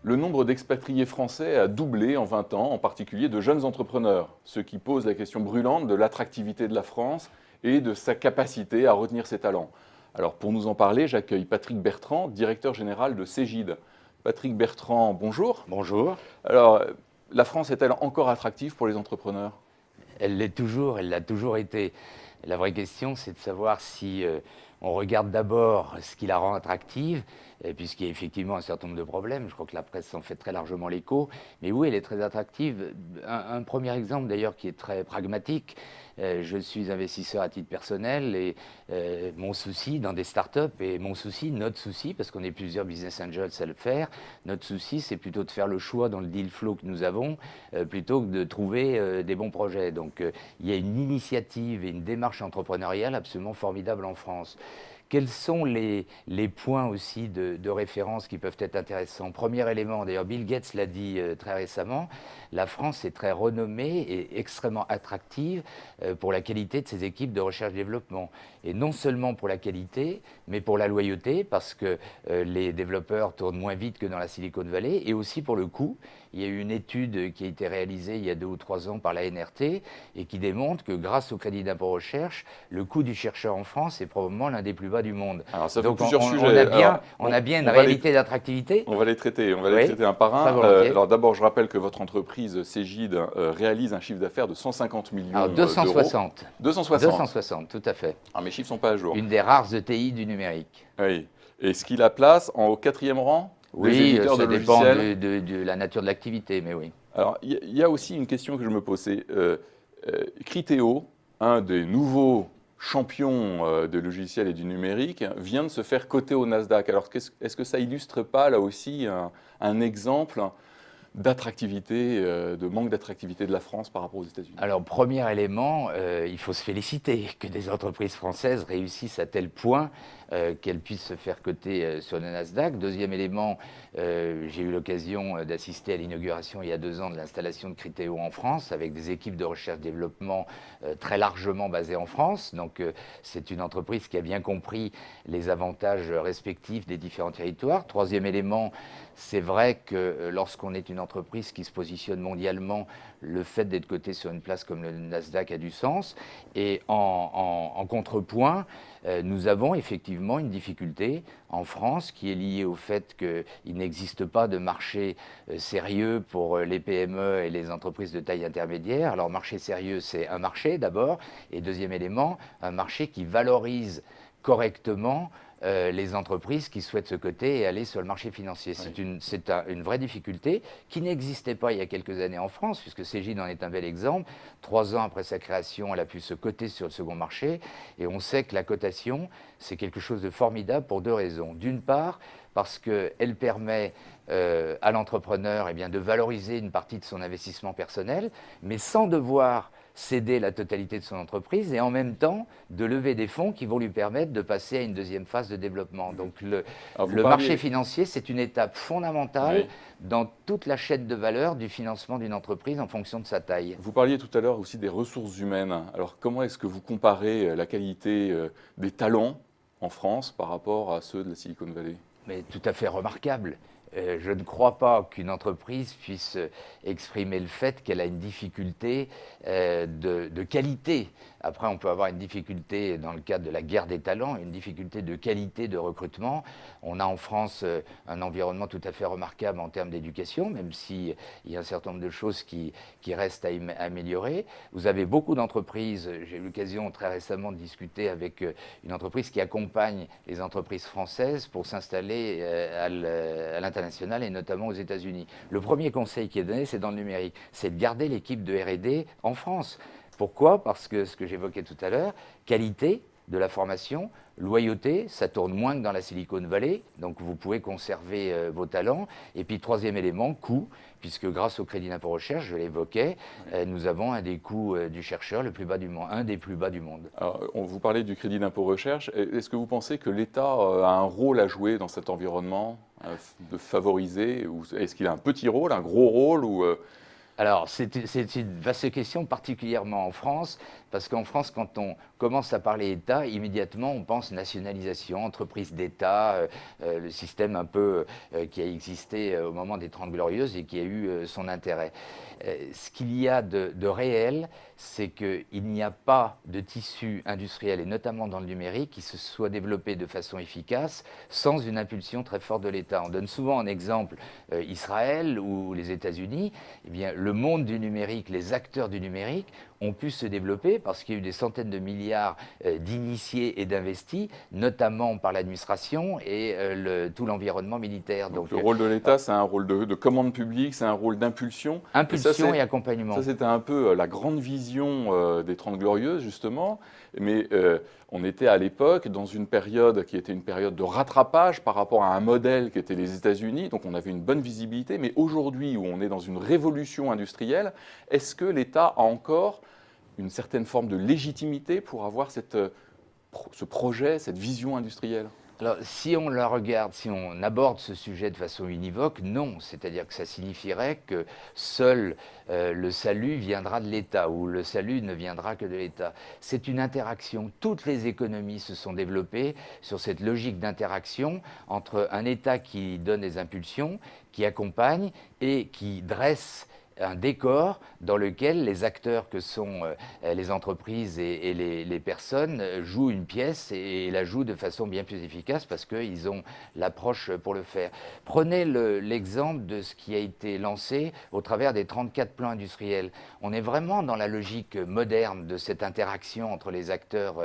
Le nombre d'expatriés français a doublé en 20 ans, en particulier de jeunes entrepreneurs, ce qui pose la question brûlante de l'attractivité de la France et de sa capacité à retenir ses talents. Alors pour nous en parler, j'accueille Patrick Bertrand, directeur général de Cégide. Patrick Bertrand, bonjour. Bonjour. Alors, la France est-elle encore attractive pour les entrepreneurs? Elle l'est toujours, elle l'a toujours été. La vraie question, c'est de savoir si on regarde d'abord ce qui la rend attractive, puisqu'il y a effectivement un certain nombre de problèmes. Je crois que la presse en fait très largement l'écho. Mais oui, elle est très attractive. Un premier exemple d'ailleurs qui est très pragmatique. Je suis investisseur à titre personnel et mon souci dans des startups, et mon souci, notre souci, parce qu'on est plusieurs business angels à le faire, notre souci, c'est plutôt de faire le choix dans le deal flow que nous avons, plutôt que de trouver des bons projets. Donc il y a une initiative et une démarche entrepreneuriale absolument formidable en France. Quels sont les points aussi de référence qui peuvent être intéressants? Premier élément, d'ailleurs Bill Gates l'a dit très récemment, la France est très renommée et extrêmement attractive pour la qualité de ses équipes de recherche-développement. Et non seulement pour la qualité, mais pour la loyauté, parce que les développeurs tournent moins vite que dans la Silicon Valley, et aussi pour le coût. Il y a eu une étude qui a été réalisée il y a 2 ou 3 ans par la NRT et qui démontre que grâce au crédit d'impôt recherche, le coût du chercheur en France est probablement l'un des plus bas du monde. Alors ça fait Donc plusieurs sujets. on a bien une réalité d'attractivité. On va les traiter, un par un. Alors d'abord, je rappelle que votre entreprise Cégide réalise un chiffre d'affaires de 150 millions Alors 260. d'euros. 260. 260, tout à fait. Alors mes chiffres ne sont pas à jour. Une des rares ETI du numérique. Oui. Et ce qui la place au 4e rang des Oui, éditeurs ça de dépend logiciels. de la nature de l'activité, mais oui. Alors il y a aussi une question que je me pose, c'est Criteo, un des nouveaux champions de logiciels et du numérique, vient de se faire coter au Nasdaq. Alors est-ce que ça illustre pas là aussi un exemple d'attractivité, de manque d'attractivité de la France par rapport aux États-Unis? Alors, premier élément, il faut se féliciter que des entreprises françaises réussissent à tel point qu'elles puissent se faire coter sur le Nasdaq. Deuxième élément, j'ai eu l'occasion d'assister à l'inauguration il y a 2 ans de l'installation de Criteo en France, avec des équipes de recherche-développement très largement basées en France. Donc, c'est une entreprise qui a bien compris les avantages respectifs des différents territoires. Troisième élément, c'est vrai que lorsqu'on est une entreprise qui se positionne mondialement, le fait d'être coté sur une place comme le Nasdaq a du sens. Et en contrepoint, nous avons effectivement une difficulté en France qui est liée au fait qu'il n'existe pas de marché sérieux pour les PME et les entreprises de taille intermédiaire. Alors, marché sérieux, c'est un marché d'abord. Et deuxième élément, un marché qui valorise correctement les entreprises qui souhaitent se coter et aller sur le marché financier. Oui. C'est une vraie difficulté qui n'existait pas il y a quelques années en France, puisque Cégide en est un bel exemple. 3 ans après sa création, elle a pu se coter sur le second marché. Et on sait que la cotation, c'est quelque chose de formidable pour 2 raisons. D'une part, parce qu'elle permet à l'entrepreneur de valoriser une partie de son investissement personnel, mais sans devoir céder la totalité de son entreprise et en même temps de lever des fonds qui vont lui permettre de passer à une deuxième phase de développement. Donc le marché financier, c'est une étape fondamentale dans toute la chaîne de valeur du financement d'une entreprise en fonction de sa taille. Vous parliez tout à l'heure aussi des ressources humaines. Alors comment est-ce que vous comparez la qualité des talents en France par rapport à ceux de la Silicon Valley? Mais tout à fait remarquable. Je ne crois pas qu'une entreprise puisse exprimer le fait qu'elle a une difficulté de qualité. Après, on peut avoir une difficulté dans le cadre de la guerre des talents, une difficulté de qualité de recrutement. On a en France un environnement tout à fait remarquable en termes d'éducation, même s'il y a un certain nombre de choses qui restent à améliorer. Vous avez beaucoup d'entreprises. J'ai eu l'occasion très récemment de discuter avec une entreprise qui accompagne les entreprises françaises pour s'installer à l'international et notamment aux États-Unis. Le premier conseil qui est donné, c'est dans le numérique, c'est de garder l'équipe de R&D en France. Pourquoi? Parce que ce que j'évoquais tout à l'heure, qualité de la formation, loyauté, ça tourne moins que dans la Silicon Valley, donc vous pouvez conserver vos talents. Et puis troisième élément, coût, puisque grâce au crédit d'impôt recherche, je l'évoquais, nous avons un des coûts du chercheur le plus bas du monde, un des plus bas du monde. Alors, vous parlez du crédit d'impôt recherche. Est-ce que vous pensez que l'État a un rôle à jouer dans cet environnement, de favoriser, ou est-ce qu'il a un petit rôle, un gros rôle, ou Alors, c'est une vaste question, particulièrement en France, parce qu'en France, quand on commence à parler État, immédiatement, on pense nationalisation, entreprise d'État, le système un peu qui a existé au moment des Trente Glorieuses et qui a eu son intérêt. Ce qu'il y a de réel, c'est qu'il n'y a pas de tissu industriel, et notamment dans le numérique, qui se soit développé de façon efficace sans une impulsion très forte de l'État. On donne souvent en exemple Israël ou les États-Unis. Eh bien, le monde du numérique, les acteurs du numérique ont pu se développer parce qu'il y a eu des centaines de milliards d'initiés et d'investis, notamment par l'administration et tout l'environnement militaire. Donc le rôle de l'État, c'est un rôle de commande publique, c'est un rôle d'impulsion. Impulsion et accompagnement. Ça, c'était un peu la grande vision des Trente Glorieuses, justement. Mais on était à l'époque dans une période qui était une période de rattrapage par rapport à un modèle qui était les États-Unis. Donc on avait une bonne visibilité. Mais aujourd'hui, où on est dans une révolution industrielle, est-ce que l'État a encore une certaine forme de légitimité pour avoir ce projet, cette vision industrielle? Alors, si on la regarde, si on aborde ce sujet de façon univoque, non. C'est-à-dire que ça signifierait que seul le salut viendra de l'État ou le salut ne viendra que de l'État. C'est une interaction. Toutes les économies se sont développées sur cette logique d'interaction entre un État qui donne des impulsions, qui accompagne et qui dresse un décor dans lequel les acteurs que sont les entreprises et les personnes jouent une pièce et la jouent de façon bien plus efficace parce qu'ils ont l'approche pour le faire. Prenez l'exemple de ce qui a été lancé au travers des 34 plans industriels. On est vraiment dans la logique moderne de cette interaction entre les acteurs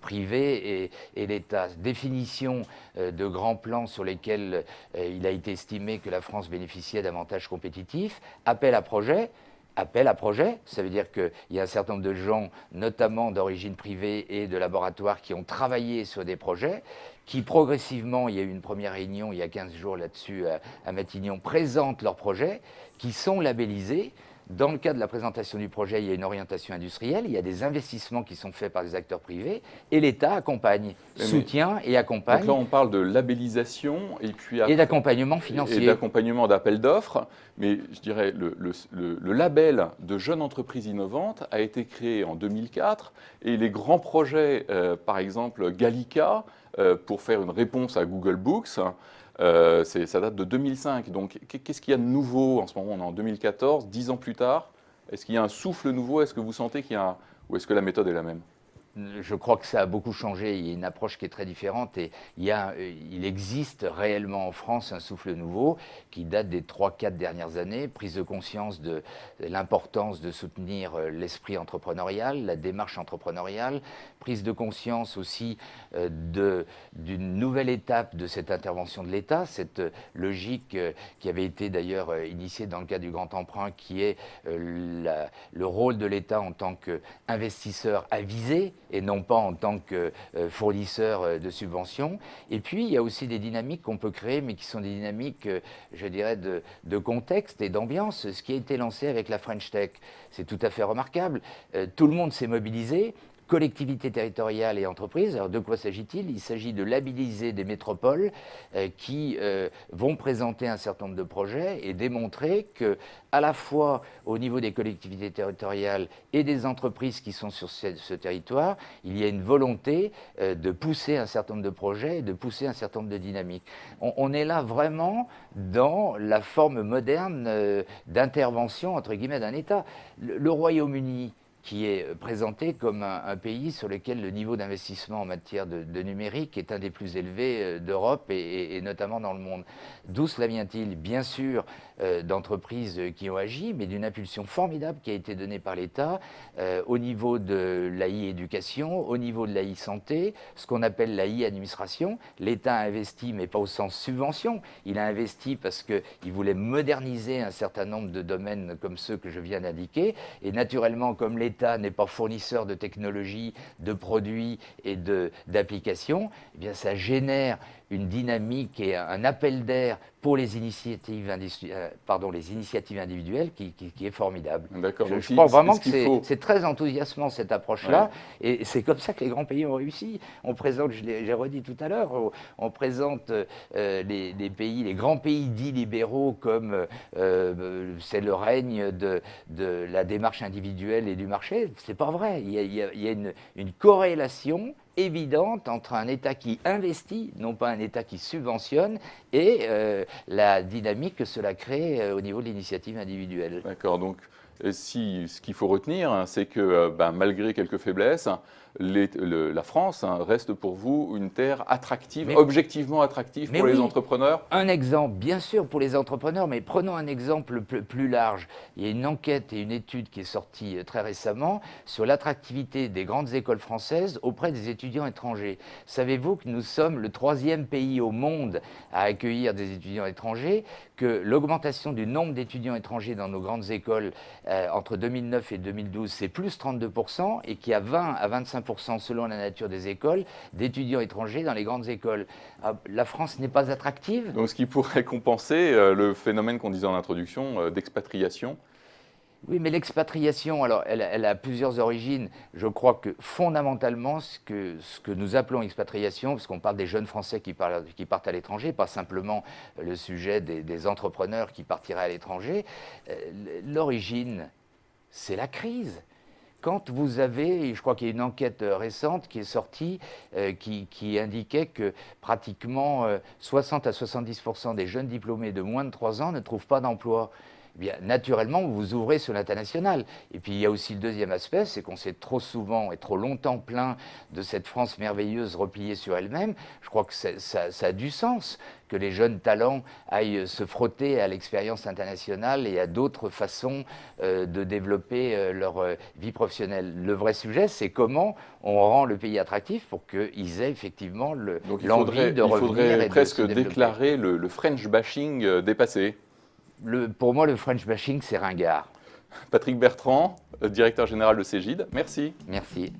privés et l'État. Définition de grands plans sur lesquels il a été estimé que la France bénéficiait d'avantages compétitifs, appel à projet. Appel à projet, ça veut dire qu'il y a un certain nombre de gens, notamment d'origine privée et de laboratoires, qui ont travaillé sur des projets, qui progressivement, il y a eu une première réunion il y a 15 jours là-dessus à Matignon, présentent leurs projets, qui sont labellisés. Dans le cas de la présentation du projet, il y a une orientation industrielle, il y a des investissements qui sont faits par des acteurs privés et l'État accompagne, soutient et accompagne. Donc là, on parle de labellisation et d'accompagnement financier. Et d'accompagnement d'appel d'offres. Mais je dirais, le label de Jeune Entreprise Innovante a été créé en 2004 et les grands projets, par exemple Gallica, pour faire une réponse à Google Books, ça date de 2005. Donc, qu'est-ce qu'il y a de nouveau en ce moment? On est en 2014, 10 ans plus tard. Est-ce qu'il y a un souffle nouveau? Est-ce que vous sentez qu'il y a ou est-ce que la méthode est la même? Je crois que ça a beaucoup changé, il y a une approche qui est très différente et il existe réellement en France un souffle nouveau qui date des 3-4 dernières années, prise de conscience de l'importance de soutenir l'esprit entrepreneurial, la démarche entrepreneuriale, prise de conscience aussi d'une nouvelle étape de cette intervention de l'État, cette logique qui avait été d'ailleurs initiée dans le cadre du Grand Emprunt qui est le rôle de l'État en tant qu'investisseur avisé et non pas en tant que fournisseur de subventions. Et puis, il y a aussi des dynamiques qu'on peut créer, mais qui sont des dynamiques, je dirais, de contexte et d'ambiance. Ce qui a été lancé avec la French Tech, c'est tout à fait remarquable. Tout le monde s'est mobilisé. Collectivités territoriales et entreprises. Alors de quoi s'agit-il? Il s'agit de labelliser des métropoles qui vont présenter un certain nombre de projets et démontrer que, à la fois au niveau des collectivités territoriales et des entreprises qui sont sur ce territoire, il y a une volonté de pousser un certain nombre de projets et de pousser un certain nombre de dynamiques. On est là vraiment dans la forme moderne d'intervention, entre guillemets, d'un État. Le Royaume-Uni, qui est présenté comme un pays sur lequel le niveau d'investissement en matière de numérique est un des plus élevés d'Europe et notamment dans le monde. D'où cela vient-il? Bien sûr, d'entreprises qui ont agi, mais d'une impulsion formidable qui a été donnée par l'État au niveau de l'AI éducation, au niveau de l'AI santé, ce qu'on appelle l'AI administration. L'État a investi, mais pas au sens subvention. Il a investi parce qu'il voulait moderniser un certain nombre de domaines comme ceux que je viens d'indiquer. Et naturellement, comme l'État n'est pas fournisseur de technologies, de produits et d'applications, eh bien ça génère une dynamique et un appel d'air pour les initiatives, les initiatives individuelles qui est formidable. D'accord. Je crois vraiment que c'est très enthousiasmant cette approche-là, ouais. Et c'est comme ça que les grands pays ont réussi. On présente, j'ai redit tout à l'heure, on présente les pays, les grands pays dits libéraux comme c'est le règne de la démarche individuelle et du marché. C'est pas vrai. Il y a une corrélation évidente entre un État qui investit, non pas un État qui subventionne, et la dynamique que cela crée au niveau de l'initiative individuelle. D'accord, donc ce qu'il faut retenir, hein, c'est que malgré quelques faiblesses, la France reste pour vous une terre attractive, objectivement attractive pour les entrepreneurs. Un exemple, bien sûr, pour les entrepreneurs, mais prenons un exemple plus large. Il y a une enquête et une étude qui est sortie très récemment sur l'attractivité des grandes écoles françaises auprès des étudiants étrangers. Savez-vous que nous sommes le 3e pays au monde à accueillir des étudiants étrangers, que l'augmentation du nombre d'étudiants étrangers dans nos grandes écoles entre 2009 et 2012, c'est plus 32%, et qu'il y a 20 à 25% selon la nature des écoles, d'étudiants étrangers dans les grandes écoles. La France n'est pas attractive. Donc ce qui pourrait compenser le phénomène qu'on disait en introduction d'expatriation. Oui, mais l'expatriation, alors, elle a plusieurs origines. Je crois que fondamentalement, ce que nous appelons expatriation, parce qu'on parle des jeunes Français qui partent à l'étranger, pas simplement le sujet des entrepreneurs qui partiraient à l'étranger, l'origine, c'est la crise. Quand vous avez, je crois qu'il y a une enquête récente qui est sortie qui indiquait que pratiquement 60 à 70% des jeunes diplômés de moins de 3 ans ne trouvent pas d'emploi. Eh bien, naturellement, vous vous ouvrez sur l'international. Et puis, il y a aussi le deuxième aspect, c'est qu'on s'est trop souvent et trop longtemps plaint de cette France merveilleuse repliée sur elle-même. Je crois que ça a du sens que les jeunes talents aillent se frotter à l'expérience internationale et à d'autres façons de développer leur vie professionnelle. Le vrai sujet, c'est comment on rend le pays attractif pour qu'ils aient effectivement l'envie de revenir. Il faudrait presque déclarer le French bashing dépassé. Pour moi, le French bashing, c'est ringard. Patrick Bertrand, directeur général de Cégide, merci. Merci.